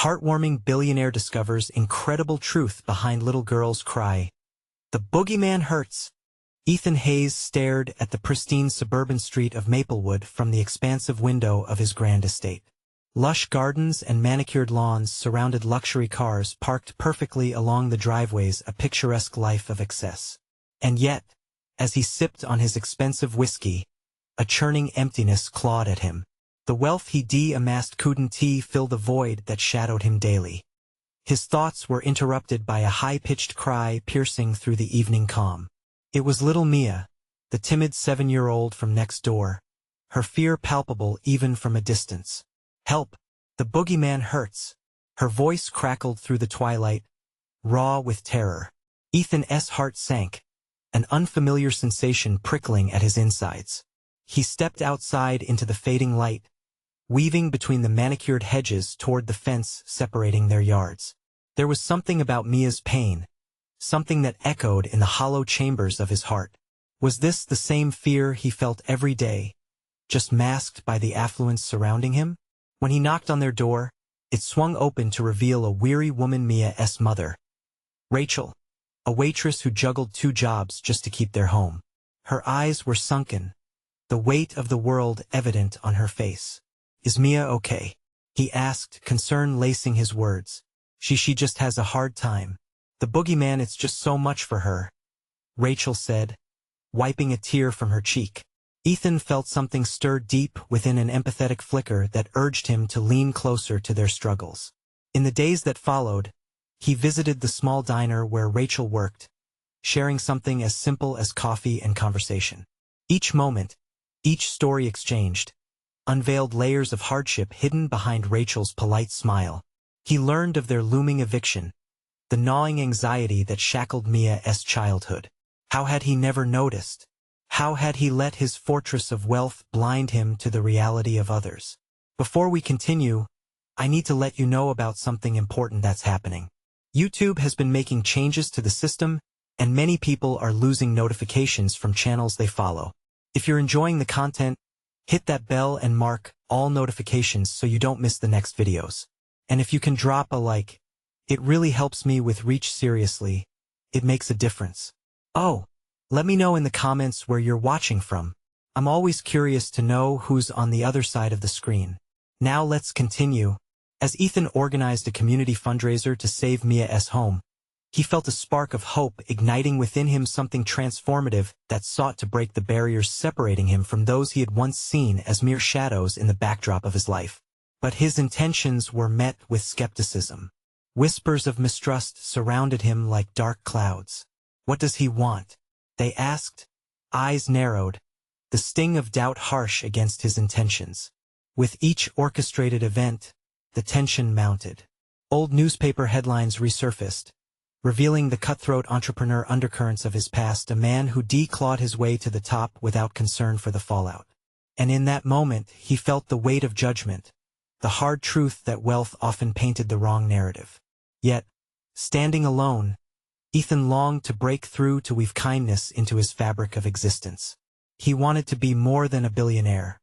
Heartwarming Billionaire discovers incredible truth behind little girl's cry. The boogeyman hurts. Ethan Hayes stared at the pristine suburban street of Maplewood from the expansive window of his grand estate. Lush gardens and manicured lawns surrounded luxury cars parked perfectly along the driveways, a picturesque life of excess. And yet, as he sipped on his expensive whiskey, a churning emptiness clawed at him. The wealth he'd amassed couldn't fill the void that shadowed him daily. His thoughts were interrupted by a high-pitched cry piercing through the evening calm. It was little Mia, the timid 7-year-old from next door, her fear palpable even from a distance. "Help! The boogeyman hurts!" Her voice crackled through the twilight, raw with terror. Ethan's heart sank, an unfamiliar sensation prickling at his insides. He stepped outside into the fading light, weaving between the manicured hedges toward the fence separating their yards. There was something about Mia's pain, something that echoed in the hollow chambers of his heart. Was this the same fear he felt every day, just masked by the affluence surrounding him? When he knocked on their door, it swung open to reveal a weary woman, Mia's mother, Rachel, a waitress who juggled 2 jobs just to keep their home. Her eyes were sunken, the weight of the world evident on her face. "Is Mia okay?" he asked, concern lacing his words. She just has a hard time. The boogeyman, it's just so much for her," Rachel said, wiping a tear from her cheek. Ethan felt something stir deep within, an empathetic flicker that urged him to lean closer to their struggles. In the days that followed, he visited the small diner where Rachel worked, sharing something as simple as coffee and conversation. Each moment, each story exchanged, unveiled layers of hardship hidden behind Rachel's polite smile. He learned of their looming eviction, the gnawing anxiety that shackled Mia's childhood. How had he never noticed? How had he let his fortress of wealth blind him to the reality of others? Before we continue, I need to let you know about something important that's happening. YouTube has been making changes to the system, and many people are losing notifications from channels they follow. If you're enjoying the content, hit that bell and mark all notifications so you don't miss the next videos. And if you can drop a like, it really helps me with reach. Seriously, it makes a difference. Oh, let me know in the comments where you're watching from. I'm always curious to know who's on the other side of the screen. Now let's continue. As Ethan organized a community fundraiser to save Mia's home, he felt a spark of hope igniting within him, something transformative that sought to break the barriers separating him from those he had once seen as mere shadows in the backdrop of his life. But his intentions were met with skepticism. Whispers of mistrust surrounded him like dark clouds. "What does he want?" they asked, eyes narrowed, the sting of doubt harsh against his intentions. With each orchestrated event, the tension mounted. Old newspaper headlines resurfaced, revealing the cutthroat entrepreneur undercurrents of his past, a man who clawed his way to the top without concern for the fallout. And in that moment, he felt the weight of judgment, the hard truth that wealth often painted the wrong narrative. Yet, standing alone, Ethan longed to break through, to weave kindness into his fabric of existence. He wanted to be more than a billionaire.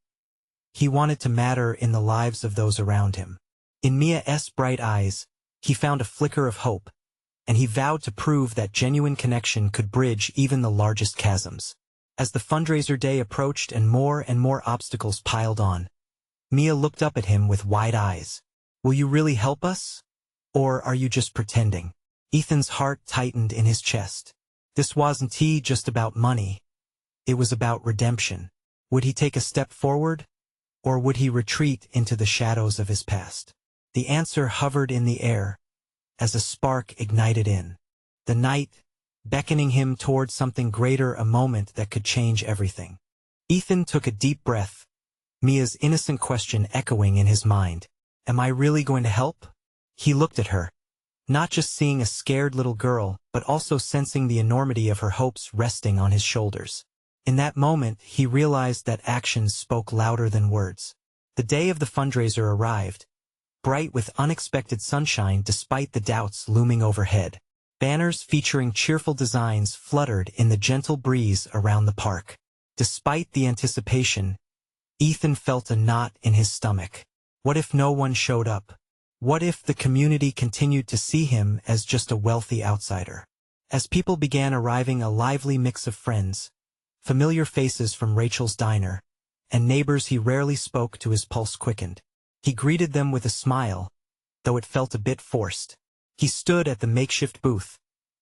He wanted to matter in the lives of those around him. In Mia's bright eyes, he found a flicker of hope, and he vowed to prove that genuine connection could bridge even the largest chasms. As the fundraiser day approached and more obstacles piled on, Mia looked up at him with wide eyes. "Will you really help us? Or are you just pretending?" Ethan's heart tightened in his chest. This wasn't just about money. It was about redemption. Would he take a step forward? Or would he retreat into the shadows of his past? The answer hovered in the air, as a spark ignited in the night, beckoning him toward something greater, a moment that could change everything. Ethan took a deep breath, Mia's innocent question echoing in his mind. "Am I really going to help?" He looked at her, not just seeing a scared little girl, but also sensing the enormity of her hopes resting on his shoulders. In that moment, he realized that actions spoke louder than words. The day of the fundraiser arrived, bright with unexpected sunshine despite the doubts looming overhead. Banners featuring cheerful designs fluttered in the gentle breeze around the park. Despite the anticipation, Ethan felt a knot in his stomach. What if no one showed up? What if the community continued to see him as just a wealthy outsider? As people began arriving, a lively mix of friends, familiar faces from Rachel's diner, and neighbors he rarely spoke to, his pulse quickened. He greeted them with a smile, though it felt a bit forced. He stood at the makeshift booth,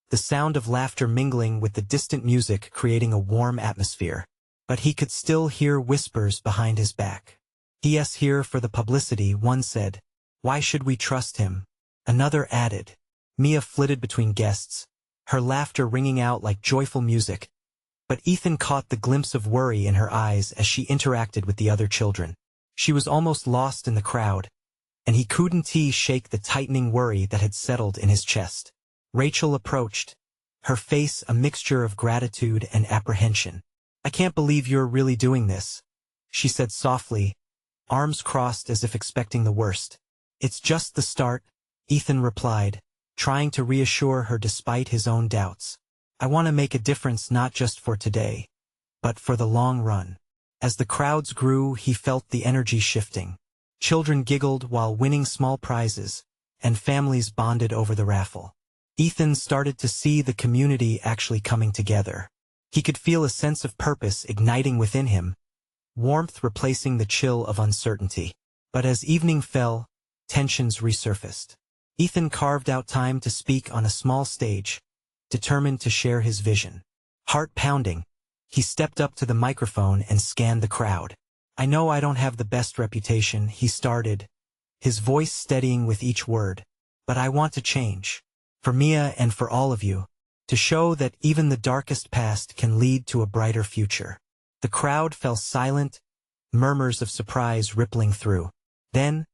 the sound of laughter mingling with the distant music creating a warm atmosphere. But he could still hear whispers behind his back. "He's here for the publicity," one said. "Why should we trust him?" Another added. Mia flitted between guests, her laughter ringing out like joyful music. But Ethan caught the glimpse of worry in her eyes as she interacted with the other children. She was almost lost in the crowd, and he couldn't shake the tightening worry that had settled in his chest. Rachel approached, her face a mixture of gratitude and apprehension. "I can't believe you're really doing this," she said softly, arms crossed as if expecting the worst. "It's just the start," Ethan replied, trying to reassure her despite his own doubts. "I want to make a difference, not just for today, but for the long run." As the crowds grew, he felt the energy shifting. Children giggled while winning small prizes, and families bonded over the raffle. Ethan started to see the community actually coming together. He could feel a sense of purpose igniting within him, warmth replacing the chill of uncertainty. But as evening fell, tensions resurfaced. Ethan carved out time to speak on a small stage, determined to share his vision. Heart pounding, he stepped up to the microphone and scanned the crowd. "I know I don't have the best reputation," he started, his voice steadying with each word, "but I want to change. For Mia and for all of you. To show that even the darkest past can lead to a brighter future." The crowd fell silent, murmurs of surprise rippling through. Then,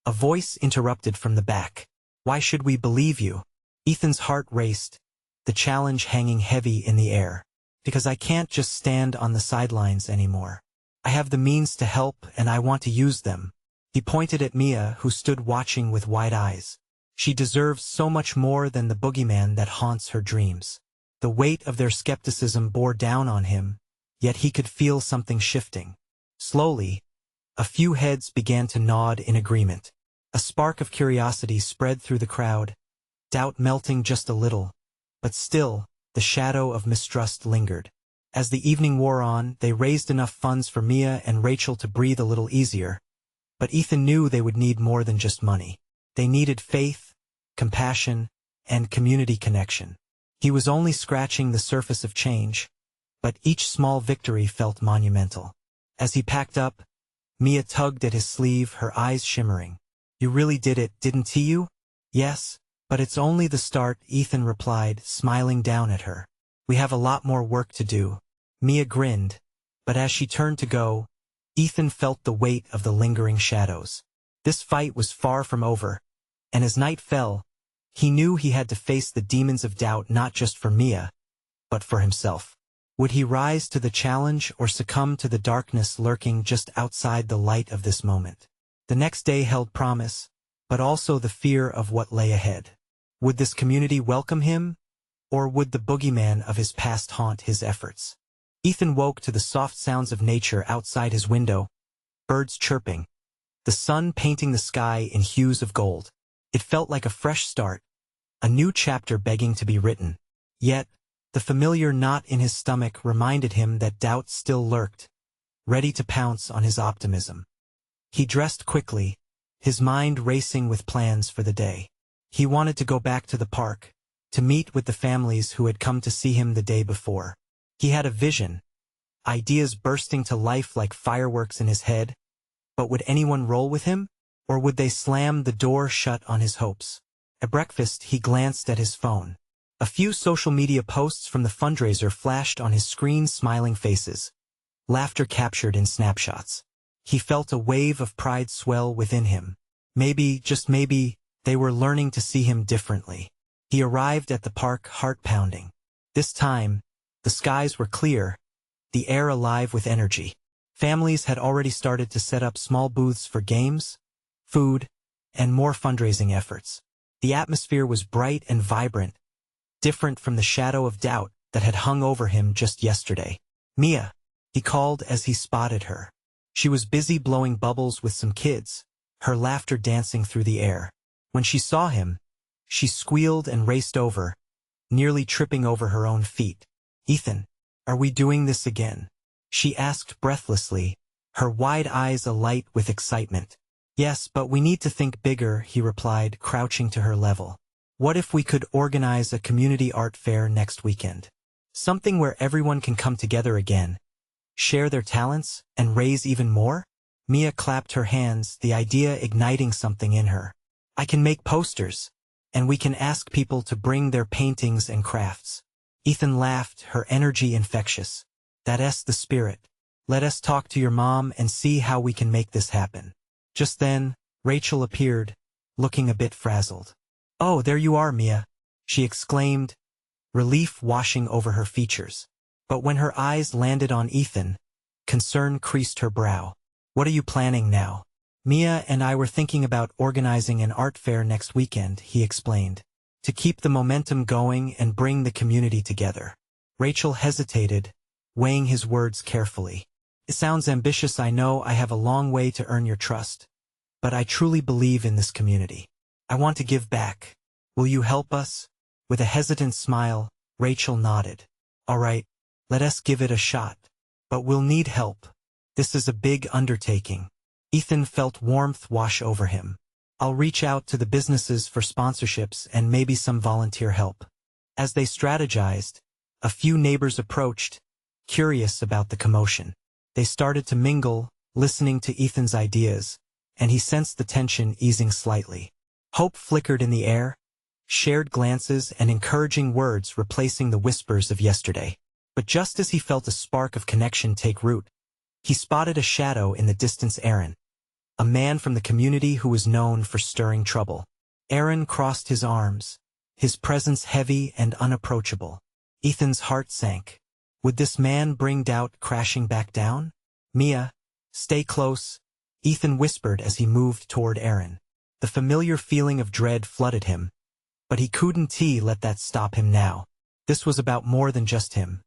a voice interrupted from the back. "Why should we believe you?" Ethan's heart raced, the challenge hanging heavy in the air. "Because I can't just stand on the sidelines anymore. I have the means to help, and I want to use them." He pointed at Mia, who stood watching with wide eyes. She deserves so much more than the boogeyman that haunts her dreams. The weight of their skepticism bore down on him, yet he could feel something shifting. Slowly, a few heads began to nod in agreement. A spark of curiosity spread through the crowd, doubt melting just a little, but still, the shadow of mistrust lingered. As the evening wore on, they raised enough funds for Mia and Rachel to breathe a little easier, but Ethan knew they would need more than just money. They needed faith, compassion, and community connection. He was only scratching the surface of change, but each small victory felt monumental. As he packed up, Mia tugged at his sleeve, her eyes shimmering. "You really did it, didn't you?" "Yes, but it's only the start," Ethan replied, smiling down at her. "We have a lot more work to do." Mia grinned, but as she turned to go, Ethan felt the weight of the lingering shadows. This fight was far from over, and as night fell, he knew he had to face the demons of doubt not just for Mia, but for himself. Would he rise to the challenge or succumb to the darkness lurking just outside the light of this moment? The next day held promise, but also the fear of what lay ahead. Would this community welcome him, or would the boogeyman of his past haunt his efforts? Ethan woke to the soft sounds of nature outside his window, birds chirping, the sun painting the sky in hues of gold. It felt like a fresh start, a new chapter begging to be written. Yet, the familiar knot in his stomach reminded him that doubt still lurked, ready to pounce on his optimism. He dressed quickly, his mind racing with plans for the day. He wanted to go back to the park, to meet with the families who had come to see him the day before. He had a vision, ideas bursting to life like fireworks in his head, but would anyone roll with him? Or would they slam the door shut on his hopes? At breakfast, he glanced at his phone. A few social media posts from the fundraiser flashed on his screen, smiling faces, laughter captured in snapshots. He felt a wave of pride swell within him. Maybe, just maybe, they were learning to see him differently. He arrived at the park, heart pounding. This time, the skies were clear, the air alive with energy. Families had already started to set up small booths for games, food, and more fundraising efforts. The atmosphere was bright and vibrant, different from the shadow of doubt that had hung over him just yesterday. "Mia," he called as he spotted her. She was busy blowing bubbles with some kids, her laughter dancing through the air. When she saw him, she squealed and raced over, nearly tripping over her own feet. "Ethan, are we doing this again?" she asked breathlessly, her wide eyes alight with excitement. "Yes, but we need to think bigger," he replied, crouching to her level. "What if we could organize a community art fair next weekend? Something where everyone can come together again, share their talents, and raise even more?" Mia clapped her hands, the idea igniting something in her. "I can make posters, and we can ask people to bring their paintings and crafts." Ethan laughed, her energy infectious. "That's the spirit. Let us talk to your mom and see how we can make this happen." Just then, Rachel appeared, looking a bit frazzled. "Oh, there you are, Mia," she exclaimed, relief washing over her features. But when her eyes landed on Ethan, concern creased her brow. "What are you planning now?" "Mia and I were thinking about organizing an art fair next weekend," he explained, "to keep the momentum going and bring the community together." Rachel hesitated, weighing his words carefully. "It sounds ambitious, I know. I have a long way to earn your trust. But I truly believe in this community. I want to give back. Will you help us?" With a hesitant smile, Rachel nodded. "All right, let us give it a shot. But we'll need help. This is a big undertaking." Ethan felt warmth wash over him. "I'll reach out to the businesses for sponsorships and maybe some volunteer help." As they strategized, a few neighbors approached, curious about the commotion. They started to mingle, listening to Ethan's ideas, and he sensed the tension easing slightly. Hope flickered in the air, shared glances and encouraging words replacing the whispers of yesterday. But just as he felt a spark of connection take root, he spotted a shadow in the distance. Aaron, a man from the community who was known for stirring trouble. Aaron crossed his arms, his presence heavy and unapproachable. Ethan's heart sank. Would this man bring doubt crashing back down? "Mia, stay close," Ethan whispered as he moved toward Aaron. The familiar feeling of dread flooded him, but he couldn't let that stop him now. This was about more than just him.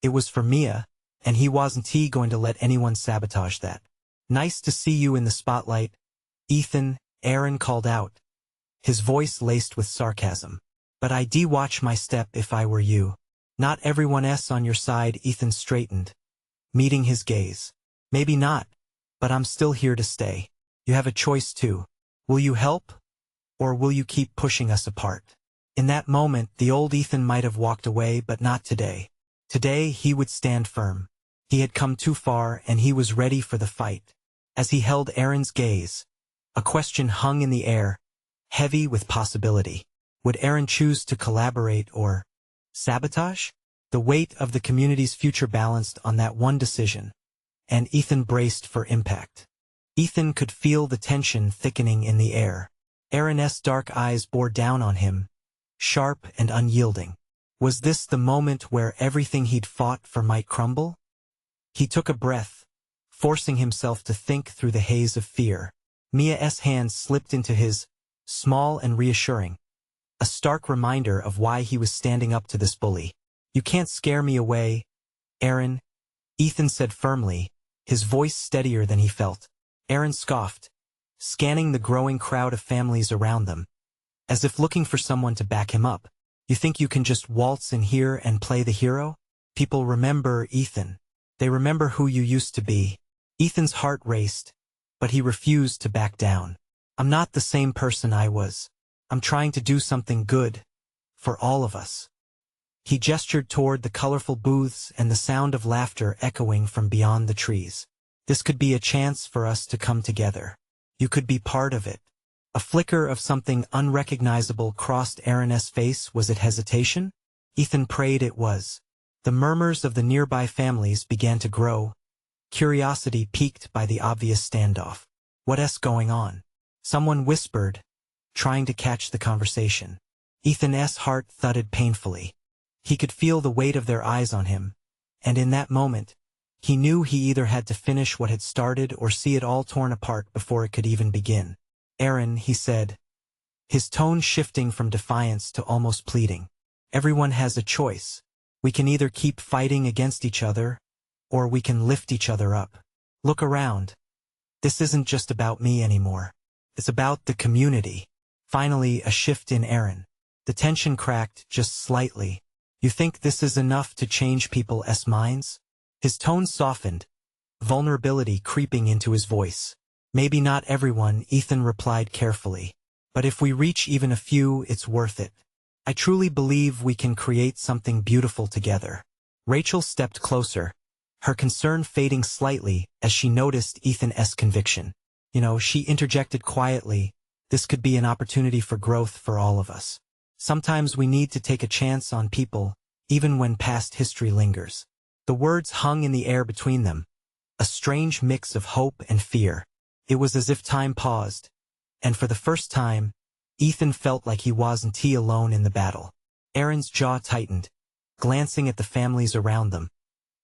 It was for Mia, and he wasn't going to let anyone sabotage that. "Nice to see you in the spotlight, Ethan," Aaron called out, his voice laced with sarcasm. "But I'd watch my step if I were you. Not everyone's on your side." Ethan straightened, meeting his gaze. "Maybe not, but I'm still here to stay. You have a choice too. Will you help? Or will you keep pushing us apart?" In that moment, the old Ethan might have walked away, but not today. Today, he would stand firm. He had come too far, and he was ready for the fight. As he held Aaron's gaze, a question hung in the air, heavy with possibility. Would Aaron choose to collaborate or sabotage? The weight of the community's future balanced on that one decision, and Ethan braced for impact. Ethan could feel the tension thickening in the air. Aaron's dark eyes bore down on him, sharp and unyielding. Was this the moment where everything he'd fought for might crumble? He took a breath, forcing himself to think through the haze of fear. Mia's hand slipped into his, small and reassuring, a stark reminder of why he was standing up to this bully. "You can't scare me away, Aaron," Ethan said firmly, his voice steadier than he felt. Aaron scoffed, scanning the growing crowd of families around them, as if looking for someone to back him up. "You think you can just waltz in here and play the hero? People remember, Ethan. They remember who you used to be." Ethan's heart raced, but he refused to back down. "I'm not the same person I was. I'm trying to do something good, for all of us." He gestured toward the colorful booths and the sound of laughter echoing from beyond the trees. "This could be a chance for us to come together. You could be part of it." A flicker of something unrecognizable crossed Aaron's face. Was it hesitation? Ethan prayed it was. The murmurs of the nearby families began to grow, curiosity piqued by the obvious standoff. "What's going on?" someone whispered, trying to catch the conversation. Ethan's heart thudded painfully. He could feel the weight of their eyes on him, and in that moment, he knew he either had to finish what had started or see it all torn apart before it could even begin. "Aaron," he said, his tone shifting from defiance to almost pleading. "Everyone has a choice. We can either keep fighting against each other, or we can lift each other up. Look around. This isn't just about me anymore. It's about the community. Finally, a shift in Aaron. The tension cracked just slightly. You think this is enough to change people's minds? His tone softened, vulnerability creeping into his voice. Maybe not everyone, Ethan replied carefully. But if we reach even a few, it's worth it. I truly believe we can create something beautiful together. Rachel stepped closer, her concern fading slightly as she noticed Ethan's conviction. She interjected quietly, this could be an opportunity for growth for all of us. Sometimes we need to take a chance on people, even when past history lingers. The words hung in the air between them, a strange mix of hope and fear. It was as if time paused, and for the first time, Ethan felt like he wasn't alone in the battle. Aaron's jaw tightened, glancing at the families around them,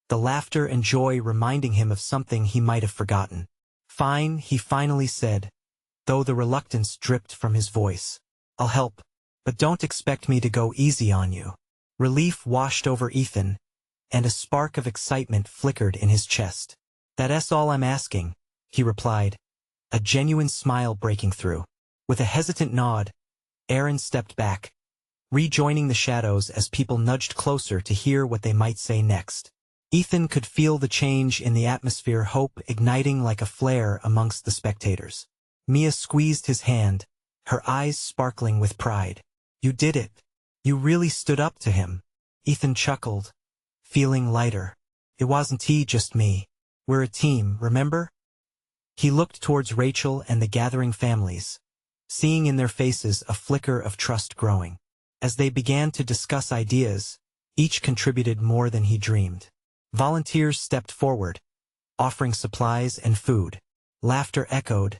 the laughter and joy reminding him of something he might have forgotten. Fine, he finally said, though the reluctance dripped from his voice. I'll help, but don't expect me to go easy on you. Relief washed over Ethan, and a spark of excitement flickered in his chest. That's all I'm asking, he replied, a genuine smile breaking through. With a hesitant nod, Aaron stepped back, rejoining the shadows as people nudged closer to hear what they might say next. Ethan could feel the change in the atmosphere, hope igniting like a flare amongst the spectators. Mia squeezed his hand, her eyes sparkling with pride. You did it. You really stood up to him. Ethan chuckled, feeling lighter. It wasn't just me. We're a team, remember? He looked towards Rachel and the gathering families, seeing in their faces a flicker of trust growing. As they began to discuss ideas, each contributed more than he dreamed. Volunteers stepped forward, offering supplies and food. Laughter echoed,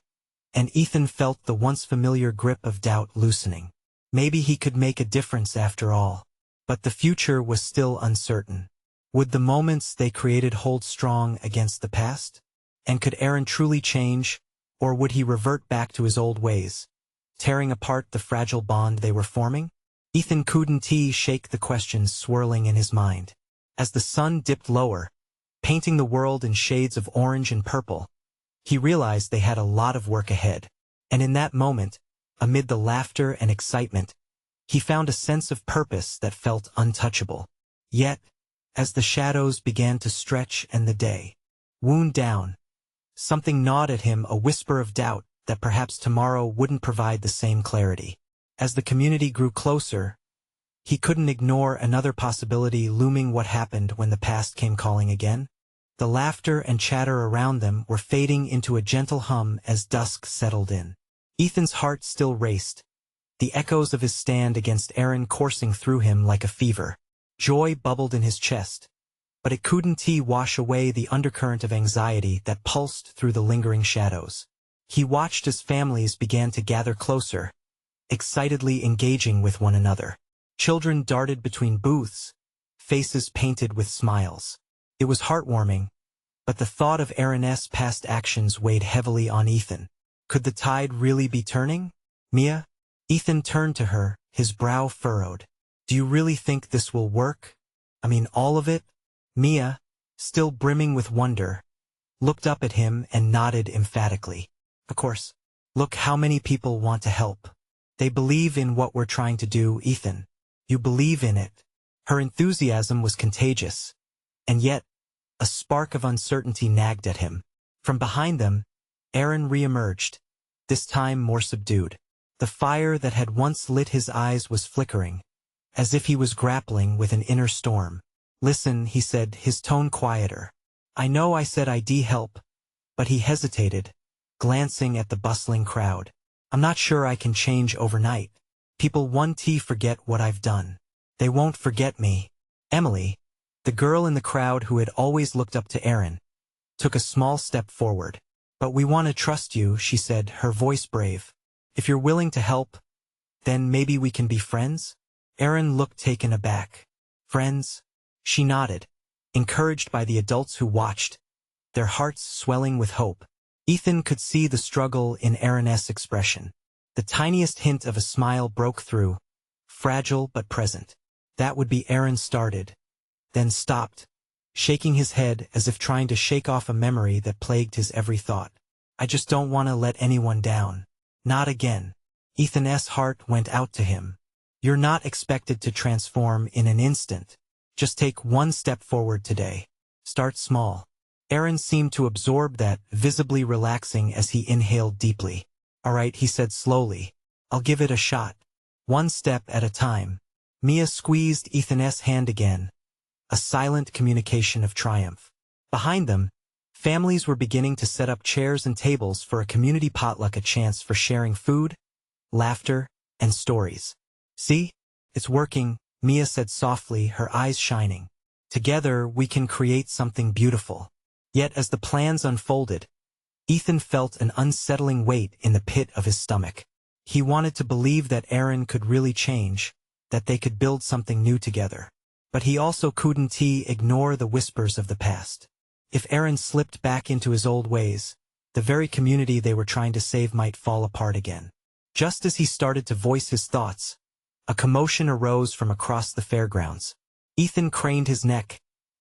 and Ethan felt the once familiar grip of doubt loosening. Maybe he could make a difference after all. But the future was still uncertain. Would the moments they created hold strong against the past? And could Aaron truly change, or would he revert back to his old ways, tearing apart the fragile bond they were forming? Ethan couldn't shake the questions swirling in his mind. As the sun dipped lower, painting the world in shades of orange and purple, he realized they had a lot of work ahead. And in that moment, amid the laughter and excitement, he found a sense of purpose that felt untouchable. Yet, as the shadows began to stretch and the day wound down, something gnawed at him, a whisper of doubt that perhaps tomorrow wouldn't provide the same clarity. As the community grew closer, he couldn't ignore another possibility looming: what happened when the past came calling again? The laughter and chatter around them were fading into a gentle hum as dusk settled in. Ethan's heart still raced, the echoes of his stand against Aaron coursing through him like a fever. Joy bubbled in his chest, but it couldn't wash away the undercurrent of anxiety that pulsed through the lingering shadows. He watched as families began to gather closer, excitedly engaging with one another. Children darted between booths, faces painted with smiles. It was heartwarming, but the thought of Aaron's past actions weighed heavily on Ethan. Could the tide really be turning? Mia? Ethan turned to her, his brow furrowed. Do you really think this will work? I mean, all of it? Mia, still brimming with wonder, looked up at him and nodded emphatically. Of course. Look how many people want to help. They believe in what we're trying to do, Ethan. You believe in it. Her enthusiasm was contagious, and yet, a spark of uncertainty nagged at him. From behind them, Aaron reemerged, this time more subdued. The fire that had once lit his eyes was flickering, as if he was grappling with an inner storm. Listen, he said, his tone quieter. I know I said I'd help, but he hesitated, glancing at the bustling crowd. I'm not sure I can change overnight. People won't forget what I've done. They won't forget me. Emily, the girl in the crowd who had always looked up to Aaron, took a small step forward. But we want to trust you, she said, her voice brave. If you're willing to help, then maybe we can be friends? Aaron looked taken aback. Friends? She nodded, encouraged by the adults who watched, their hearts swelling with hope. Ethan could see the struggle in Aaron's expression. The tiniest hint of a smile broke through, fragile but present. That would be Aaron started, then stopped, shaking his head as if trying to shake off a memory that plagued his every thought. I just don't want to let anyone down. Not again. Ethan's heart went out to him. You're not expected to transform in an instant. Just take one step forward today. Start small. Aaron seemed to absorb that, visibly relaxing as he inhaled deeply. All right, he said slowly. I'll give it a shot. One step at a time. Mia squeezed Ethan's hand again. A silent communication of triumph. Behind them, families were beginning to set up chairs and tables for a community potluck, a chance for sharing food, laughter, and stories. See? It's working, Mia said softly, her eyes shining. Together, we can create something beautiful. Yet as the plans unfolded, Ethan felt an unsettling weight in the pit of his stomach. He wanted to believe that Aaron could really change, that they could build something new together. But he also couldn't ignore the whispers of the past. If Aaron slipped back into his old ways, the very community they were trying to save might fall apart again. Just as he started to voice his thoughts, a commotion arose from across the fairgrounds. Ethan craned his neck,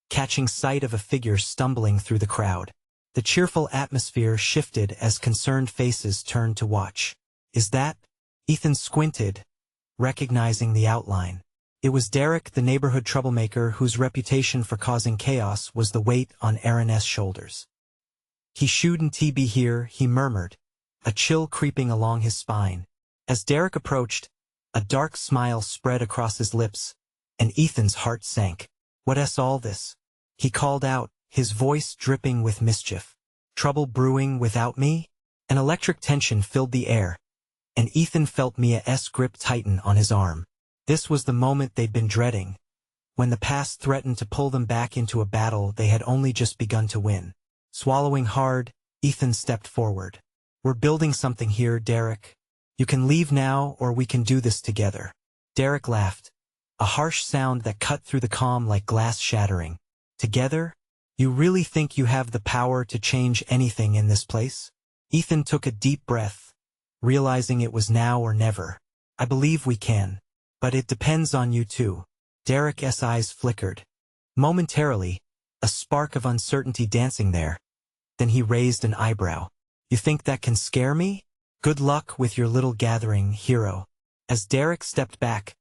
catching sight of a figure stumbling through the crowd. The cheerful atmosphere shifted as concerned faces turned to watch. Is that? Ethan squinted, recognizing the outline. It was Derek, the neighborhood troublemaker whose reputation for causing chaos was the weight on Aaron's shoulders. He shouldn't be here, he murmured, a chill creeping along his spine. As Derek approached, a dark smile spread across his lips, and Ethan's heart sank. What's all this? He called out, his voice dripping with mischief. Trouble brewing without me? An electric tension filled the air, and Ethan felt Mia's grip tighten on his arm. This was the moment they'd been dreading, when the past threatened to pull them back into a battle they had only just begun to win. Swallowing hard, Ethan stepped forward. We're building something here, Derek. You can leave now, or we can do this together. Derek laughed, a harsh sound that cut through the calm like glass shattering. Together? You really think you have the power to change anything in this place? Ethan took a deep breath, realizing it was now or never. I believe we can. But it depends on you too. Derek's eyes flickered. Momentarily, a spark of uncertainty dancing there. Then he raised an eyebrow. You think that can scare me? Good luck with your little gathering, hero. As Derek stepped back,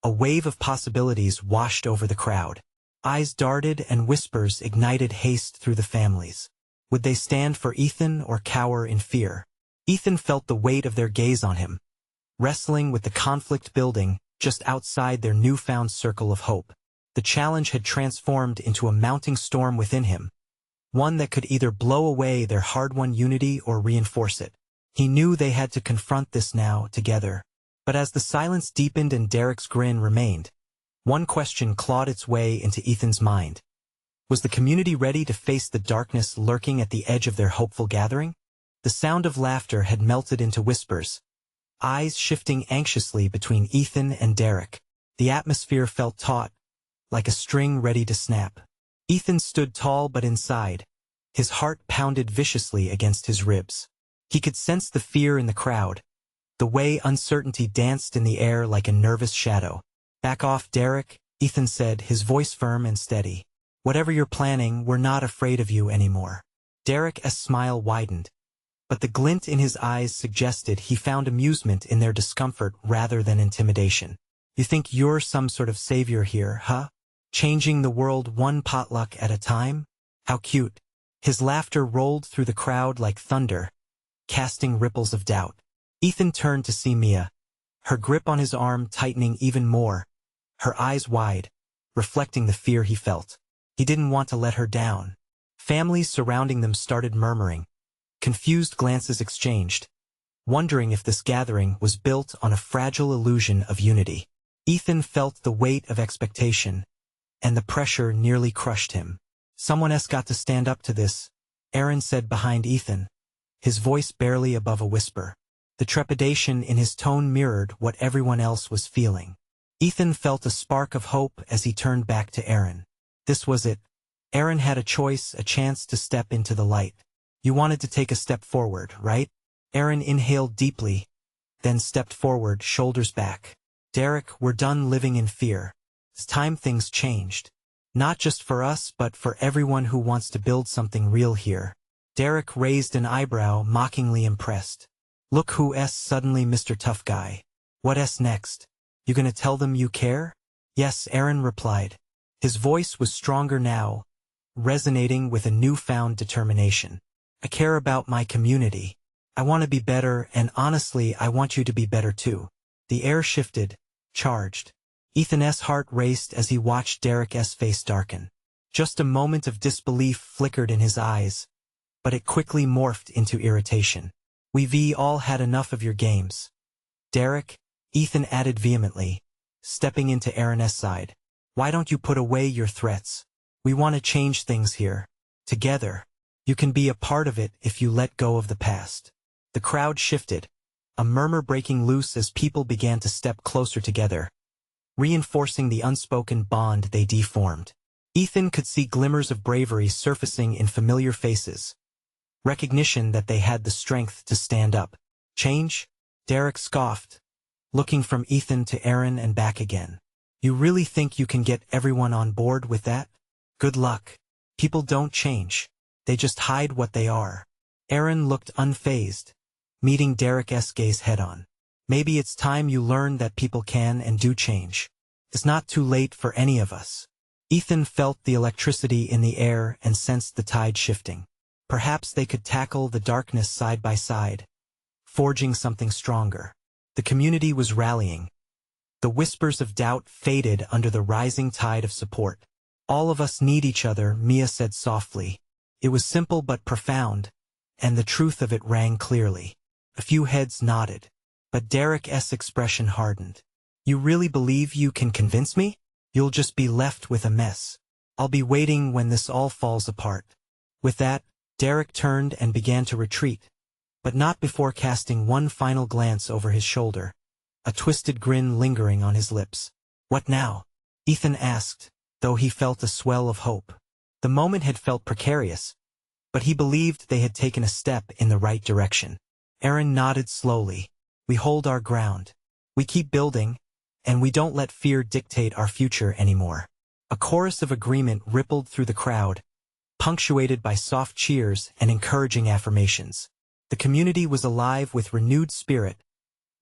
a wave of possibilities washed over the crowd. Eyes darted and whispers ignited haste through the families. Would they stand for Ethan or cower in fear? Ethan felt the weight of their gaze on him, wrestling with the conflict building just outside their newfound circle of hope. The challenge had transformed into a mounting storm within him, one that could either blow away their hard-won unity or reinforce it. He knew they had to confront this now, together. But as the silence deepened and Derek's grin remained, one question clawed its way into Ethan's mind. Was the community ready to face the darkness lurking at the edge of their hopeful gathering? The sound of laughter had melted into whispers, eyes shifting anxiously between Ethan and Derek. The atmosphere felt taut, like a string ready to snap. Ethan stood tall but inside, his heart pounded viciously against his ribs. He could sense the fear in the crowd, the way uncertainty danced in the air like a nervous shadow. Back off, Derek, Ethan said, his voice firm and steady. Whatever you're planning, we're not afraid of you anymore. Derek's smile widened, but the glint in his eyes suggested he found amusement in their discomfort rather than intimidation. You think you're some sort of savior here, huh? Changing the world one potluck at a time? How cute. His laughter rolled through the crowd like thunder, casting ripples of doubt. Ethan turned to see Mia, her grip on his arm tightening even more, her eyes wide, reflecting the fear he felt. He didn't want to let her down. Families surrounding them started murmuring. Confused glances exchanged, wondering if this gathering was built on a fragile illusion of unity. Ethan felt the weight of expectation, and the pressure nearly crushed him. Someone's got to stand up to this, Aaron said behind Ethan, his voice barely above a whisper. The trepidation in his tone mirrored what everyone else was feeling. Ethan felt a spark of hope as he turned back to Aaron. This was it. Aaron had a choice, a chance to step into the light. You wanted to take a step forward, right? Aaron inhaled deeply, then stepped forward, shoulders back. Derek, we're done living in fear. It's time things changed. Not just for us, but for everyone who wants to build something real here. Derek raised an eyebrow, mockingly impressed. Look who's suddenly Mr. Tough Guy. What's next? You gonna tell them you care? Yes, Aaron replied. His voice was stronger now, resonating with a newfound determination. I care about my community. I want to be better, and honestly, I want you to be better too. The air shifted, charged. Ethan's heart raced as he watched Derek's face darken. Just a moment of disbelief flickered in his eyes, but it quickly morphed into irritation. We've all had enough of your games. Derek, Ethan added vehemently, stepping into Aaron's side. Why don't you put away your threats? We want to change things here. Together. You can be a part of it if you let go of the past. The crowd shifted, a murmur breaking loose as people began to step closer together, reinforcing the unspoken bond they deformed. Ethan could see glimmers of bravery surfacing in familiar faces. Recognition that they had the strength to stand up. Change? Derek scoffed, looking from Ethan to Aaron and back again. You really think you can get everyone on board with that? Good luck. People don't change. They just hide what they are. Aaron looked unfazed, meeting Derek's gaze head-on. Maybe it's time you learn that people can and do change. It's not too late for any of us. Ethan felt the electricity in the air and sensed the tide shifting. Perhaps they could tackle the darkness side by side, forging something stronger. The community was rallying. The whispers of doubt faded under the rising tide of support. All of us need each other, Mia said softly. It was simple but profound, and the truth of it rang clearly. A few heads nodded, but Derek's expression hardened. You really believe you can convince me? You'll just be left with a mess. I'll be waiting when this all falls apart. With that, Derek turned and began to retreat, but not before casting one final glance over his shoulder, a twisted grin lingering on his lips. What now? Ethan asked, though he felt a swell of hope. The moment had felt precarious, but he believed they had taken a step in the right direction. Aaron nodded slowly. We hold our ground. We keep building, and we don't let fear dictate our future anymore. A chorus of agreement rippled through the crowd, punctuated by soft cheers and encouraging affirmations. The community was alive with renewed spirit,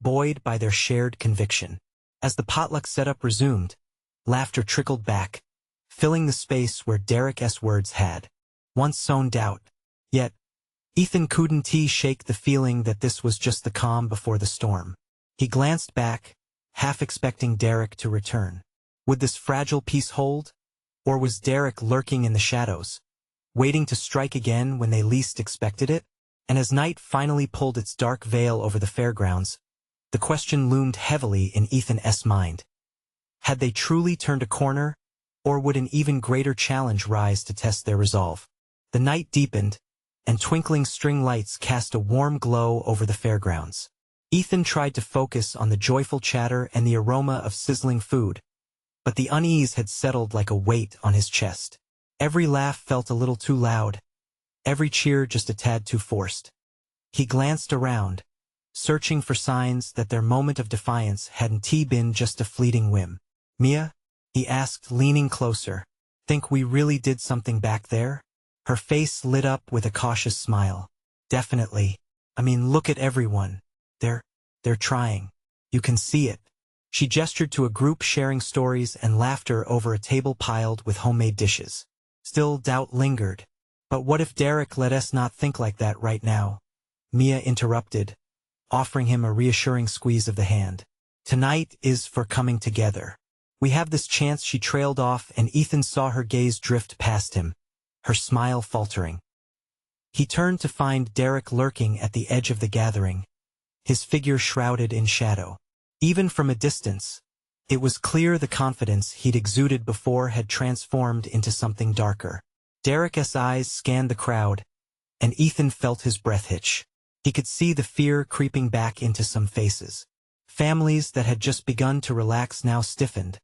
buoyed by their shared conviction. As the potluck setup resumed, laughter trickled back, filling the space where Derek's words had once sown doubt. Yet, Ethan couldn't shake the feeling that this was just the calm before the storm. He glanced back, half expecting Derek to return. Would this fragile peace hold? Or was Derek lurking in the shadows, waiting to strike again when they least expected it? And as night finally pulled its dark veil over the fairgrounds, the question loomed heavily in Ethan's mind. Had they truly turned a corner, or would an even greater challenge rise to test their resolve? The night deepened, and twinkling string lights cast a warm glow over the fairgrounds. Ethan tried to focus on the joyful chatter and the aroma of sizzling food, but the unease had settled like a weight on his chest. Every laugh felt a little too loud, every cheer just a tad too forced. He glanced around, searching for signs that their moment of defiance hadn't been just a fleeting whim. Mia? He asked, leaning closer. Think we really did something back there? Her face lit up with a cautious smile. Definitely. I mean, look at everyone. They're trying. You can see it. She gestured to a group sharing stories and laughter over a table piled with homemade dishes. Still, doubt lingered. But what if Derek let us not think like that right now? Mia interrupted, offering him a reassuring squeeze of the hand. Tonight is for coming together. We have this chance. She trailed off, and Ethan saw her gaze drift past him, her smile faltering. He turned to find Derek lurking at the edge of the gathering, his figure shrouded in shadow. Even from a distance, it was clear the confidence he'd exuded before had transformed into something darker. Derek's eyes scanned the crowd, and Ethan felt his breath hitch. He could see the fear creeping back into some faces. Families that had just begun to relax now stiffened,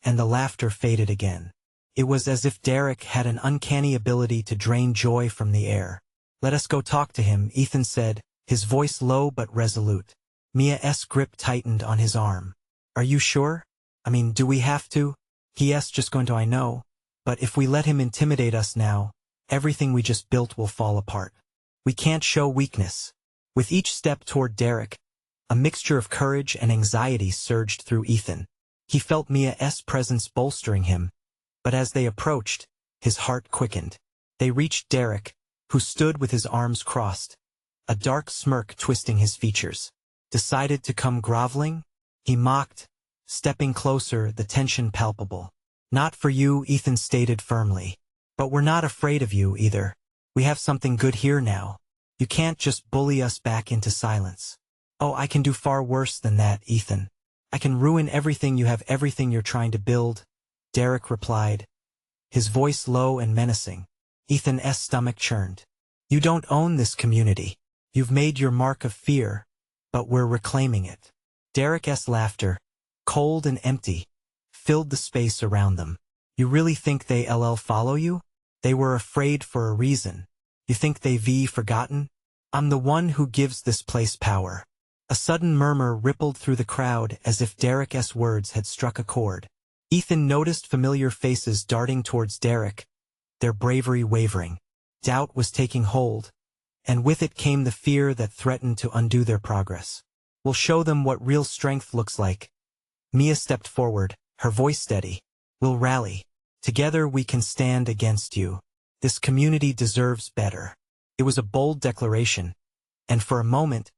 and the laughter faded again. It was as if Derek had an uncanny ability to drain joy from the air. Let us go talk to him, Ethan said, his voice low but resolute. Mia's grip tightened on his arm. Are you sure? I mean, do we have to? He's just going to, I know. But if we let him intimidate us now, everything we just built will fall apart. We can't show weakness. With each step toward Derek, a mixture of courage and anxiety surged through Ethan. He felt Mia's presence bolstering him, but as they approached, his heart quickened. They reached Derek, who stood with his arms crossed, a dark smirk twisting his features. Decided to come groveling? He mocked, stepping closer, the tension palpable. Not for you, Ethan stated firmly. But we're not afraid of you either. We have something good here now. You can't just bully us back into silence. Oh, I can do far worse than that, Ethan. I can ruin everything you have, everything you're trying to build, Derek replied, his voice low and menacing. Ethan's stomach churned. You don't own this community. You've made your mark of fear, but we're reclaiming it. Derek's laughter, cold and empty, filled the space around them. You really think they'll follow you? They were afraid for a reason. You think they've forgotten? I'm the one who gives this place power. A sudden murmur rippled through the crowd as if Derek's words had struck a chord. Ethan noticed familiar faces darting towards Derek, their bravery wavering. Doubt was taking hold, and with it came the fear that threatened to undo their progress. We'll show them what real strength looks like. Mia stepped forward, her voice steady. We'll rally. Together we can stand against you. This community deserves better. It was a bold declaration, and for a moment,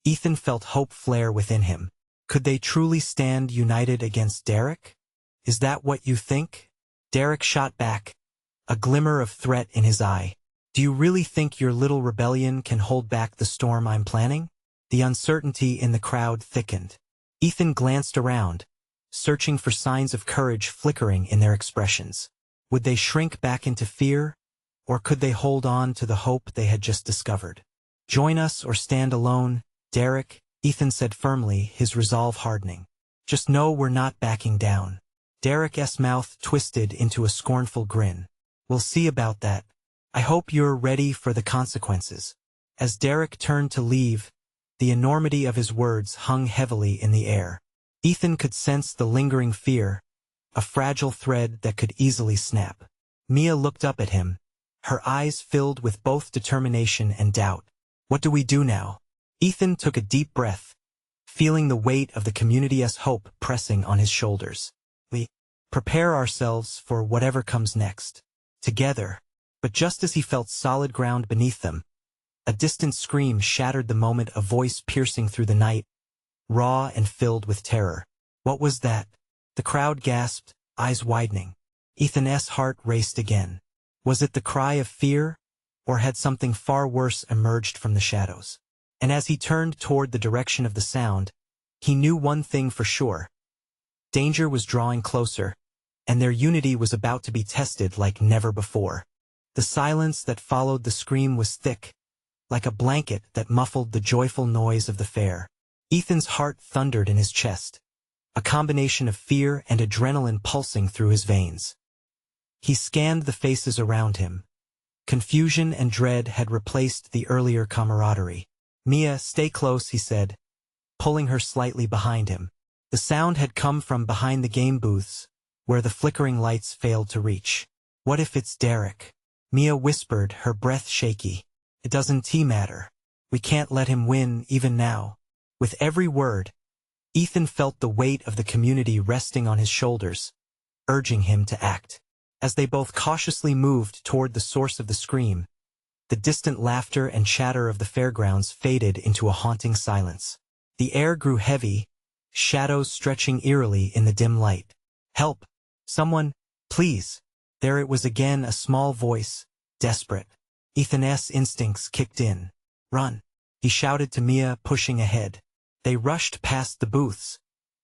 Ethan felt hope flare within him. Could they truly stand united against Derek? Is that what you think? Derek shot back, a glimmer of threat in his eye. Do you really think your little rebellion can hold back the storm I'm planning? The uncertainty in the crowd thickened. Ethan glanced around, searching for signs of courage flickering in their expressions. Would they shrink back into fear, or could they hold on to the hope they had just discovered? Join us or stand alone, Derek, Ethan said firmly, his resolve hardening. Just know we're not backing down. Derek's mouth twisted into a scornful grin. We'll see about that. I hope you're ready for the consequences. As Derek turned to leave, the enormity of his words hung heavily in the air. Ethan could sense the lingering fear, a fragile thread that could easily snap. Mia looked up at him, her eyes filled with both determination and doubt. What do we do now? Ethan took a deep breath, feeling the weight of the community's hope pressing on his shoulders. We prepare ourselves for whatever comes next. Together. But just as he felt solid ground beneath them, a distant scream shattered the moment, a voice piercing through the night, raw and filled with terror. What was that? The crowd gasped, eyes widening. Ethan's heart raced again. Was it the cry of fear, or had something far worse emerged from the shadows? And as he turned toward the direction of the sound, he knew one thing for sure. Danger was drawing closer, and their unity was about to be tested like never before. The silence that followed the scream was thick, like a blanket that muffled the joyful noise of the fair. Ethan's heart thundered in his chest, a combination of fear and adrenaline pulsing through his veins. He scanned the faces around him. Confusion and dread had replaced the earlier camaraderie. Mia, stay close, he said, pulling her slightly behind him. The sound had come from behind the game booths, where the flickering lights failed to reach. What if it's Derek? Mia whispered, her breath shaky. It doesn't matter. We can't let him win, even now. With every word, Ethan felt the weight of the community resting on his shoulders, urging him to act. As they both cautiously moved toward the source of the scream, the distant laughter and chatter of the fairgrounds faded into a haunting silence. The air grew heavy, shadows stretching eerily in the dim light. Help! Someone, please! There it was again, a small voice, desperate. Ethan's instincts kicked in. Run! He shouted to Mia, pushing ahead. They rushed past the booths,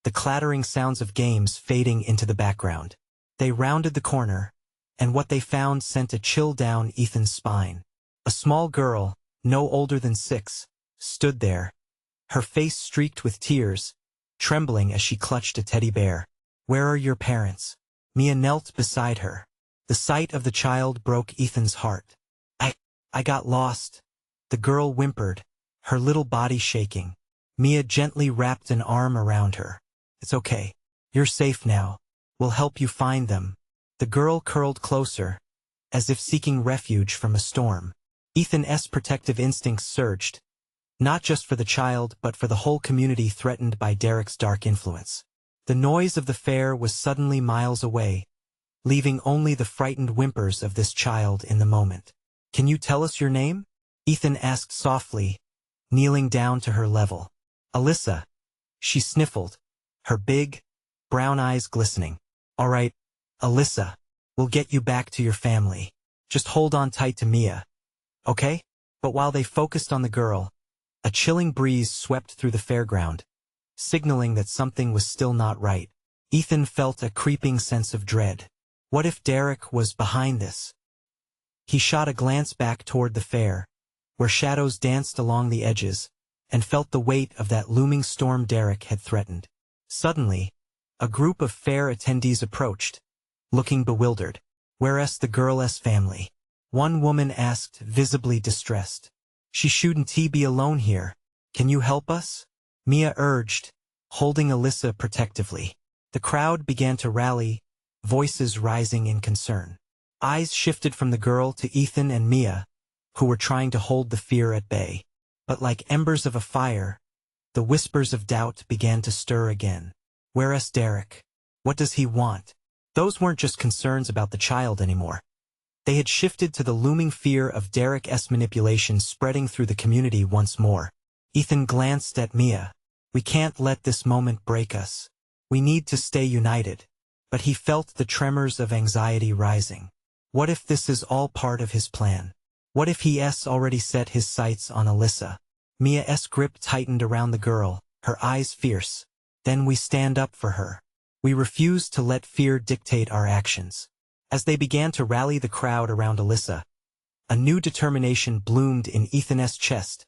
the clattering sounds of games fading into the background. They rounded the corner, and what they found sent a chill down Ethan's spine. A small girl, no older than 6, stood there, her face streaked with tears, trembling as she clutched a teddy bear. Where are your parents? Mia knelt beside her. The sight of the child broke Ethan's heart. I got lost. The girl whimpered, her little body shaking. Mia gently wrapped an arm around her. It's okay. You're safe now. We'll help you find them. The girl curled closer, as if seeking refuge from a storm. Ethan's protective instincts surged, Not just for the child, but for the whole community threatened by Derek's dark influence. The noise of the fair was suddenly miles away, leaving only the frightened whimpers of this child in the moment. "Can you tell us your name?" Ethan asked softly, kneeling down to her level. "Alyssa," she sniffled, her big, brown eyes glistening. "All right, Alyssa, we'll get you back to your family. Just hold on tight to Mia, okay?" But while they focused on the girl, a chilling breeze swept through the fairground, signaling that something was still not right. Ethan felt a creeping sense of dread. What if Derek was behind this? He shot a glance back toward the fair, where shadows danced along the edges, and felt the weight of that looming storm Derek had threatened. Suddenly, a group of fair attendees approached, looking bewildered. "Where's the girl's family?" one woman asked, visibly distressed. "She shouldn't be alone here. Can you help us?" Mia urged, holding Alyssa protectively. The crowd began to rally, voices rising in concern. Eyes shifted from the girl to Ethan and Mia, who were trying to hold the fear at bay. But like embers of a fire, the whispers of doubt began to stir again. "Where's Derek? What does he want?" Those weren't just concerns about the child anymore. They had shifted to the looming fear of Derek's manipulation spreading through the community once more. Ethan glanced at Mia. "We can't let this moment break us. We need to stay united." But he felt the tremors of anxiety rising. What if this is all part of his plan? What if he's already set his sights on Alyssa? Mia's grip tightened around the girl, her eyes fierce. "Then we stand up for her. We refuse to let fear dictate our actions." As they began to rally the crowd around Alyssa, a new determination bloomed in Ethan's chest,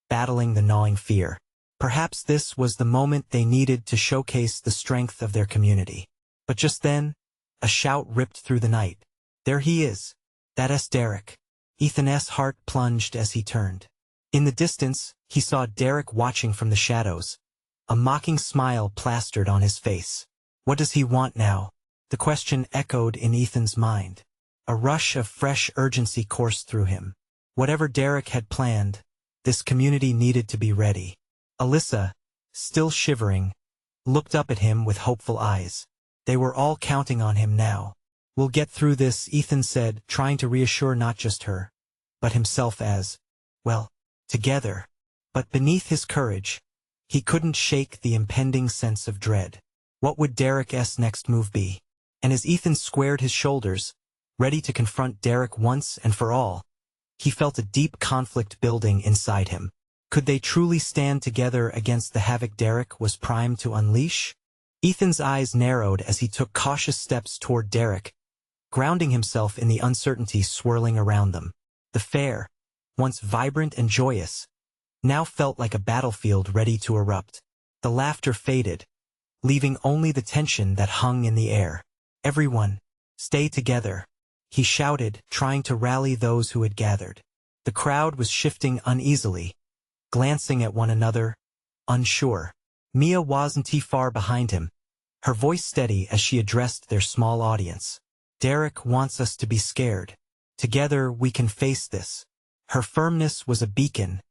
battling the gnawing fear. Perhaps this was the moment they needed to showcase the strength of their community. But just then, a shout ripped through the night. "There he is! That's Derek!" Ethan's heart plunged as he turned. In the distance, he saw Derek watching from the shadows, a mocking smile plastered on his face. What does he want now? The question echoed in Ethan's mind. A rush of fresh urgency coursed through him. Whatever Derek had planned, this community needed to be ready. Alyssa, still shivering, looked up at him with hopeful eyes. They were all counting on him now. "We'll get through this," Ethan said, trying to reassure not just her, but himself as, well, together. But beneath his courage, he couldn't shake the impending sense of dread. What would Derek's next move be? And as Ethan squared his shoulders, ready to confront Derek once and for all, he felt a deep conflict building inside him. Could they truly stand together against the havoc Derek was primed to unleash? Ethan's eyes narrowed as he took cautious steps toward Derek, grounding himself in the uncertainty swirling around them. The fair, once vibrant and joyous, now felt like a battlefield ready to erupt. The laughter faded, leaving only the tension that hung in the air. "Everyone, stay together," he shouted, trying to rally those who had gathered. The crowd was shifting uneasily, glancing at one another, unsure. Mia wasn't too far behind him, her voice steady as she addressed their small audience. "Derek wants us to be scared. Together we can face this." Her firmness was a beacon,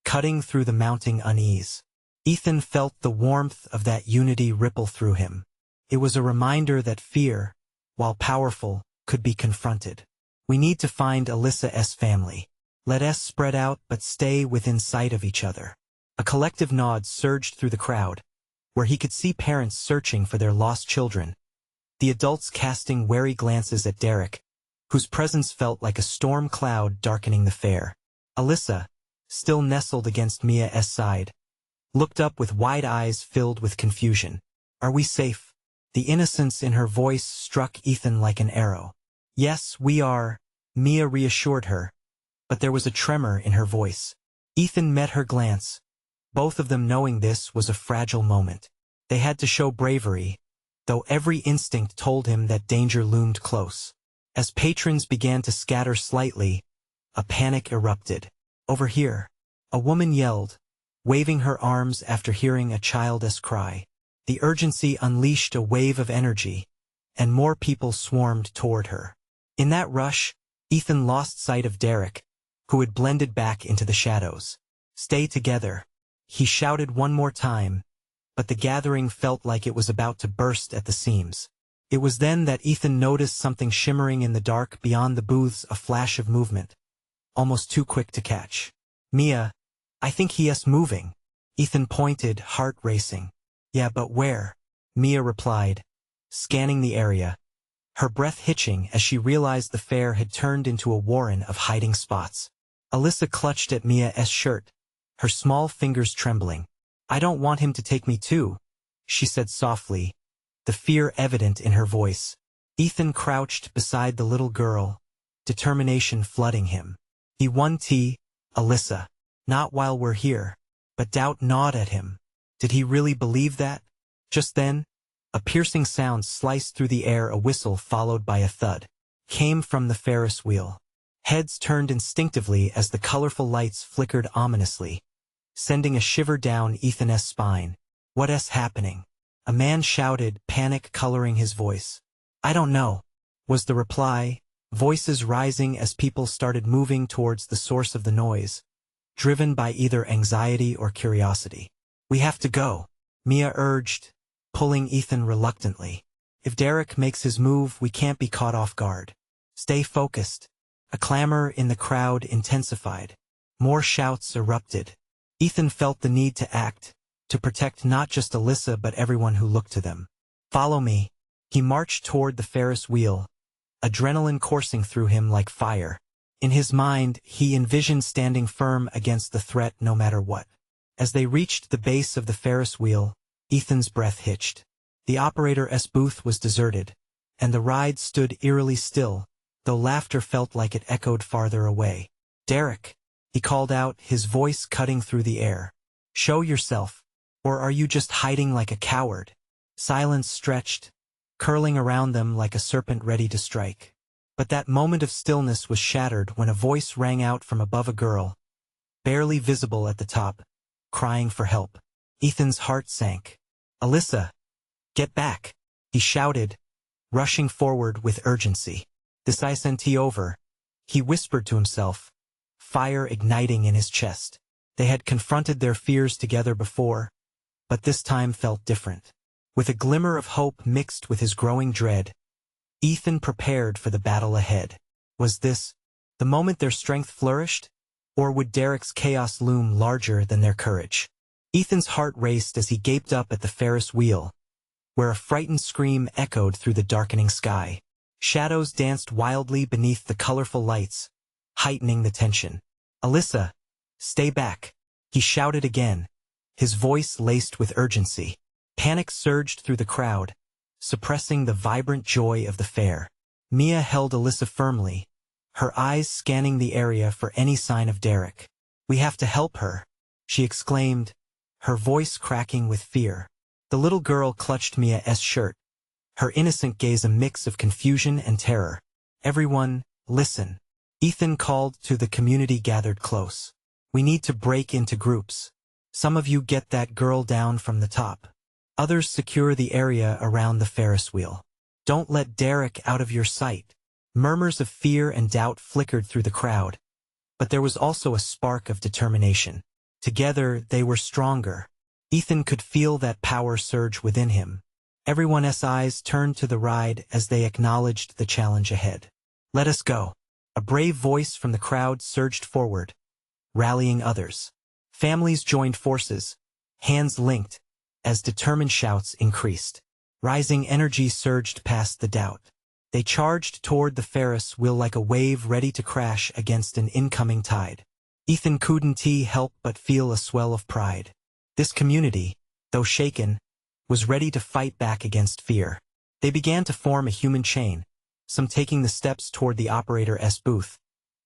cutting through the mounting unease. Ethan felt the warmth of that unity ripple through him. It was a reminder that fear, while powerful, could be confronted. "We need to find Alyssa's family. Let us spread out but stay within sight of each other." A collective nod surged through the crowd, where he could see parents searching for their lost children, the adults casting wary glances at Derek, whose presence felt like a storm cloud darkening the fair. Alyssa, still nestled against Mia's side, looked up with wide eyes filled with confusion. "Are we safe?" The innocence in her voice struck Ethan like an arrow. "Yes, we are," Mia reassured her, but there was a tremor in her voice. Ethan met her glance, both of them knowing this was a fragile moment. They had to show bravery, though every instinct told him that danger loomed close. As patrons began to scatter slightly, a panic erupted. "Over here," a woman yelled, waving her arms after hearing a child's cry. The urgency unleashed a wave of energy, and more people swarmed toward her. In that rush, Ethan lost sight of Derek, who had blended back into the shadows. Stay together. He shouted one more time, but the gathering felt like it was about to burst at the seams. It was then that Ethan noticed something shimmering in the dark beyond the booths, a flash of movement, almost too quick to catch. Mia, I think he is moving. Ethan pointed, heart racing. Yeah, but where? Mia replied, scanning the area, her breath hitching as she realized the fair had turned into a warren of hiding spots. Alyssa clutched at Mia's shirt, her small fingers trembling. I don't want him to take me too, she said softly, the fear evident in her voice. Ethan crouched beside the little girl, determination flooding him. He won tea, Alyssa. Not while we're here. But doubt gnawed at him. Did he really believe that? Just then, a piercing sound sliced through the air, a whistle followed by a thud. Came from the Ferris wheel. Heads turned instinctively as the colorful lights flickered ominously, sending a shiver down Ethan's spine. What's happening? A man shouted, panic coloring his voice. I don't know, was the reply, voices rising as people started moving towards the source of the noise, driven by either anxiety or curiosity. We have to go, Mia urged, pulling Ethan reluctantly. If Derek makes his move, we can't be caught off guard. Stay focused. A clamor in the crowd intensified. More shouts erupted. Ethan felt the need to act, to protect not just Alyssa but everyone who looked to them. Follow me. He marched toward the Ferris wheel, adrenaline coursing through him like fire. In his mind, he envisioned standing firm against the threat no matter what. As they reached the base of the Ferris wheel, Ethan's breath hitched. The operator's booth was deserted, and the ride stood eerily still, though laughter felt like it echoed farther away. Derek, he called out, his voice cutting through the air. Show yourself, or are you just hiding like a coward? Silence stretched, curling around them like a serpent ready to strike. But that moment of stillness was shattered when a voice rang out from above, a girl, barely visible at the top, crying for help. Ethan's heart sank. Alyssa, get back, he shouted, rushing forward with urgency. This isn't over, he whispered to himself, fire igniting in his chest. They had confronted their fears together before, but this time felt different. With a glimmer of hope mixed with his growing dread, Ethan prepared for the battle ahead. Was this the moment their strength flourished? Or would Derek's chaos loom larger than their courage? Ethan's heart raced as he gaped up at the Ferris wheel, where a frightened scream echoed through the darkening sky. Shadows danced wildly beneath the colorful lights, heightening the tension. Alyssa, stay back, he shouted again, his voice laced with urgency. Panic surged through the crowd, suppressing the vibrant joy of the fair. Mia held Alyssa firmly, her eyes scanning the area for any sign of Derek. We have to help her, she exclaimed, her voice cracking with fear. The little girl clutched Mia's shirt, her innocent gaze a mix of confusion and terror. Everyone, listen. Ethan called to the community gathered close. We need to break into groups. Some of you get that girl down from the top. Others secure the area around the Ferris wheel. Don't let Derek out of your sight. Murmurs of fear and doubt flickered through the crowd, but there was also a spark of determination. Together, they were stronger. Ethan could feel that power surge within him. Everyone's eyes turned to the ride as they acknowledged the challenge ahead. Let us go. A brave voice from the crowd surged forward, rallying others. Families joined forces, hands linked, as determined shouts increased. Rising energy surged past the doubt. They charged toward the Ferris wheel like a wave ready to crash against an incoming tide. Ethan couldn't help but feel a swell of pride. This community, though shaken, was ready to fight back against fear. They began to form a human chain, some taking the steps toward the operator's booth,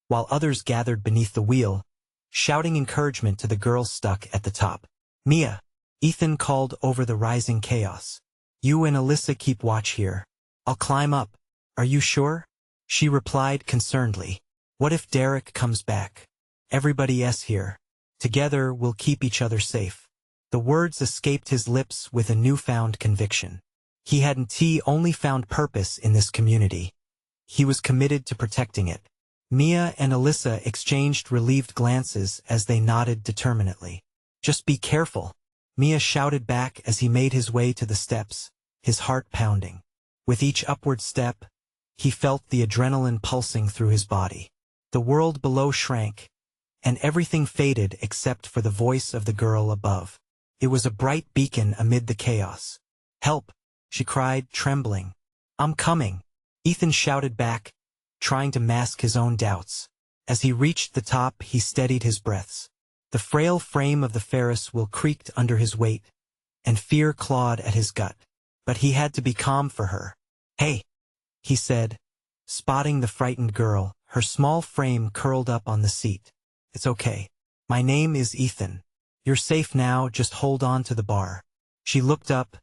while others gathered beneath the wheel, shouting encouragement to the girl stuck at the top. Mia, Ethan called over the rising chaos. You and Alyssa keep watch here. I'll climb up. Are you sure? She replied concernedly. What if Derek comes back? Everybody's here. Together we'll keep each other safe. The words escaped his lips with a newfound conviction. He hadn't only found purpose in this community. He was committed to protecting it. Mia and Alyssa exchanged relieved glances as they nodded determinedly. "Just be careful," Mia shouted back as he made his way to the steps, his heart pounding. With each upward step, he felt the adrenaline pulsing through his body. The world below shrank, and everything faded except for the voice of the girl above. It was a bright beacon amid the chaos. "Help!" she cried, trembling. "I'm coming," Ethan shouted back, trying to mask his own doubts. As he reached the top, he steadied his breaths. The frail frame of the Ferris wheel creaked under his weight, and fear clawed at his gut. But he had to be calm for her. "Hey," he said, spotting the frightened girl, her small frame curled up on the seat. "It's okay. My name is Ethan. You're safe now, just hold on to the bar." She looked up,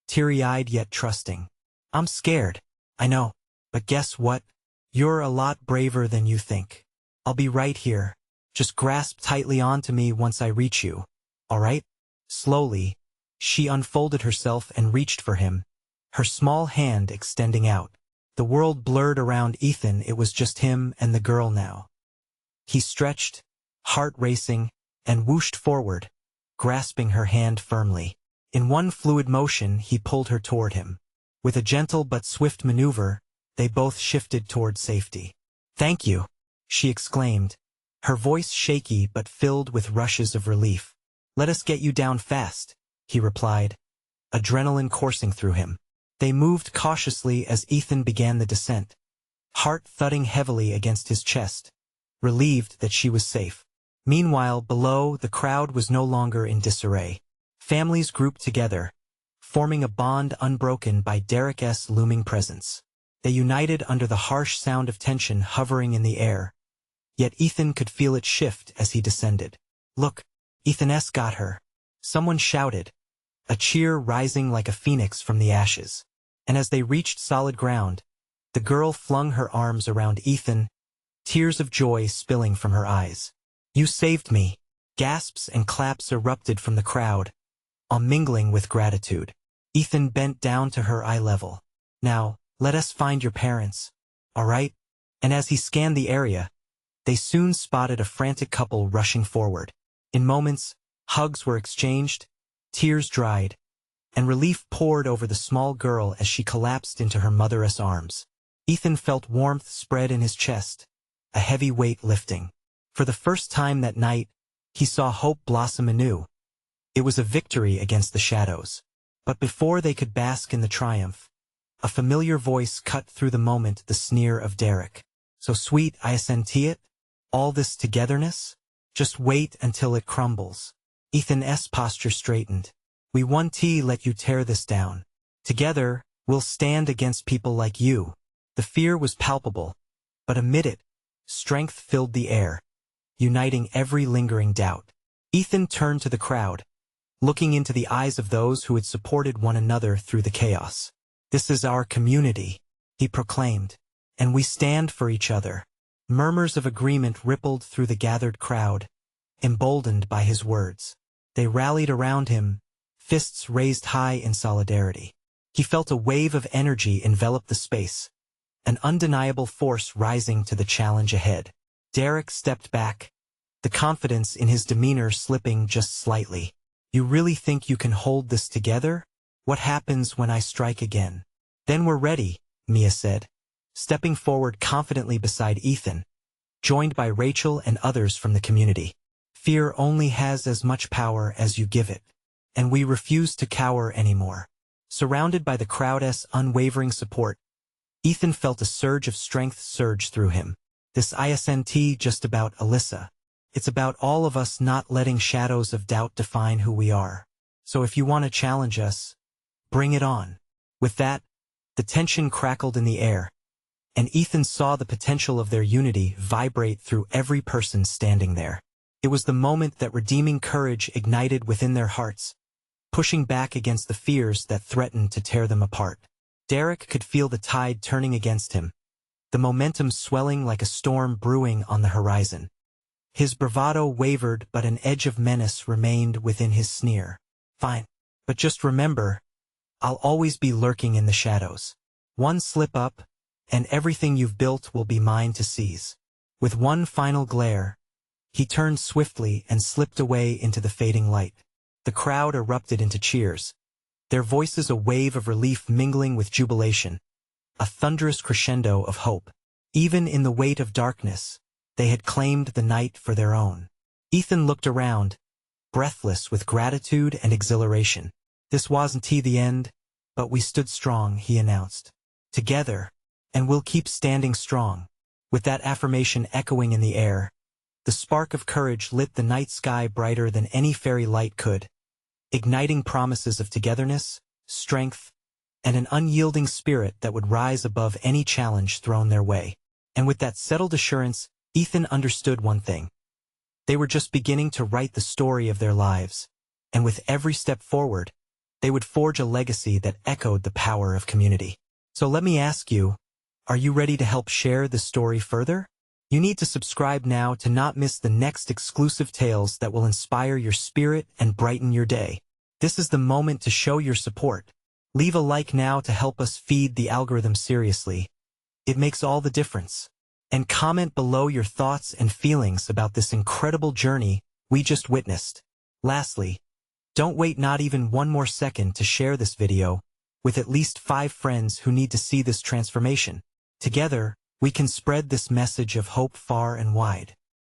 teary-eyed yet trusting. "I'm scared, I know, but guess what? You're a lot braver than you think. I'll be right here. Just grasp tightly onto me once I reach you, all right?" Slowly, she unfolded herself and reached for him, her small hand extending out. The world blurred around Ethan. It was just him and the girl now. He stretched, heart racing, and whooshed forward, grasping her hand firmly. In one fluid motion, he pulled her toward him. With a gentle but swift maneuver, they both shifted toward safety. "Thank you," she exclaimed, her voice shaky but filled with rushes of relief. "Let us get you down fast," he replied, adrenaline coursing through him. They moved cautiously as Ethan began the descent, heart thudding heavily against his chest, relieved that she was safe. Meanwhile, below, the crowd was no longer in disarray. Families grouped together, forming a bond unbroken by Derek's looming presence. They united under the harsh sound of tension hovering in the air. Yet Ethan could feel it shift as he descended. "Look, Ethan S. got her," someone shouted, a cheer rising like a phoenix from the ashes. And as they reached solid ground, the girl flung her arms around Ethan, tears of joy spilling from her eyes. "You saved me." Gasps and claps erupted from the crowd, all mingling with gratitude. Ethan bent down to her eye level. "Now, let us find your parents, all right?" And as he scanned the area, they soon spotted a frantic couple rushing forward. In moments, hugs were exchanged, tears dried, and relief poured over the small girl as she collapsed into her mother's arms. Ethan felt warmth spread in his chest, a heavy weight lifting. For the first time that night, he saw hope blossom anew. It was a victory against the shadows. But before they could bask in the triumph, a familiar voice cut through the moment, the sneer of Derek. "So sweet, isn't it? All this togetherness? Just wait until it crumbles." Ethan's posture straightened. "We won't let you tear this down. Together, we'll stand against people like you." The fear was palpable, but amid it, strength filled the air, uniting every lingering doubt. Ethan turned to the crowd, looking into the eyes of those who had supported one another through the chaos. "This is our community," he proclaimed, "and we stand for each other." Murmurs of agreement rippled through the gathered crowd, emboldened by his words. They rallied around him, fists raised high in solidarity. He felt a wave of energy envelop the space, an undeniable force rising to the challenge ahead. Derek stepped back, the confidence in his demeanor slipping just slightly. "You really think you can hold this together? What happens when I strike again?" "Then we're ready," Mia said, stepping forward confidently beside Ethan, joined by Rachel and others from the community. "Fear only has as much power as you give it, and we refuse to cower anymore." Surrounded by the crowd's unwavering support, Ethan felt a surge of strength surge through him. This isn't just about Alyssa. It's about all of us not letting shadows of doubt define who we are. So if you want to challenge us, bring it on. With that, the tension crackled in the air, and Ethan saw the potential of their unity vibrate through every person standing there. It was the moment that redeeming courage ignited within their hearts, pushing back against the fears that threatened to tear them apart. Derek could feel the tide turning against him, the momentum swelling like a storm brewing on the horizon. His bravado wavered, but an edge of menace remained within his sneer. "Fine. But just remember, I'll always be lurking in the shadows. One slip up, and everything you've built will be mine to seize." With one final glare, he turned swiftly and slipped away into the fading light. The crowd erupted into cheers, their voices a wave of relief mingling with jubilation, a thunderous crescendo of hope. Even in the weight of darkness, they had claimed the night for their own. Ethan looked around, breathless with gratitude and exhilaration. This wasn't the end, but we stood strong, he announced. Together, and we'll keep standing strong. With that affirmation echoing in the air, the spark of courage lit the night sky brighter than any fairy light could, igniting promises of togetherness, strength, and an unyielding spirit that would rise above any challenge thrown their way. And with that settled assurance, Ethan understood one thing. They were just beginning to write the story of their lives, and with every step forward, they would forge a legacy that echoed the power of community. So let me ask you, are you ready to help share this story further? You need to subscribe now to not miss the next exclusive tales that will inspire your spirit and brighten your day. This is the moment to show your support. Leave a like now to help us feed the algorithm seriously. It makes all the difference. And comment below your thoughts and feelings about this incredible journey we just witnessed. Lastly, don't wait not even one more second to share this video with at least 5 friends who need to see this transformation. Together, we can spread this message of hope far and wide.